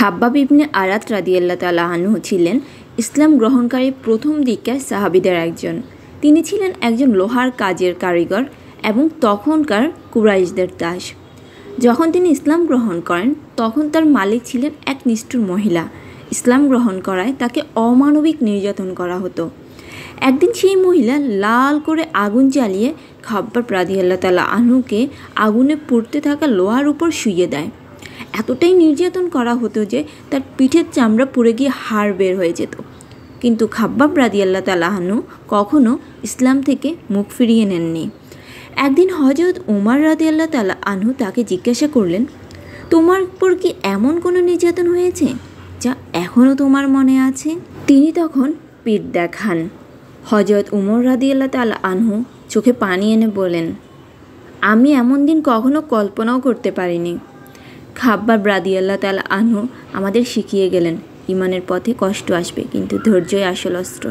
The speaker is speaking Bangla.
খাব্বাব ইবনে আরাত রাদিয়াল্লাহু তাআলা আনহু ছিলেন ইসলাম গ্রহণকারী প্রথম দিককার সাহাবীদের একজন। তিনি ছিলেন একজন লোহার কাজের কারিগর এবং তখনকার কুরাইশদের দাস। যখন তিনি ইসলাম গ্রহণ করেন তখন তার মালিক ছিলেন এক নিষ্ঠুর মহিলা। ইসলাম গ্রহণ করায় তাকে অমানবিক নির্যাতন করা হতো। একদিন সেই মহিলা লাল করে আগুন জ্বালিয়ে খাব্বাব রাদিয়াল্লাহু তাআলা আনহুকে আগুনে পুড়তে থাকা লোহার উপর শুইয়ে দেয়। এতটাই নির্যাতন করা হতো যে তার পিঠের চামড়া পুড়ে গিয়ে হাড় বের হয়ে যেত। কিন্তু খাব্বাব রাদিয়াল্লাহু তাআলা আনহু কখনো ইসলাম থেকে মুখ ফিরিয়ে নেননি। একদিন হযরত উমর রাদিয়াল্লাহু তাআলা আনহু তাকে জিজ্ঞাসা করলেন, তোমার উপর কি এমন কোনো নির্যাতন হয়েছে যা এখনও তোমার মনে আছে? তিনি তখন পিঠ দেখান। হযরত উমর রাদিয়াল্লাহু তাআলা আনহু চোখে পানি এনে বলেন, আমি এমন দিন কখনো কল্পনাও করতে পারিনি। খাব্বাব রাদিয়াল্লাহু তাআলা আনহু আমাদের শিখিয়ে গেলেন, ঈমানের পথে কষ্ট আসবে কিন্তু ধৈর্যই আসল অস্ত্র।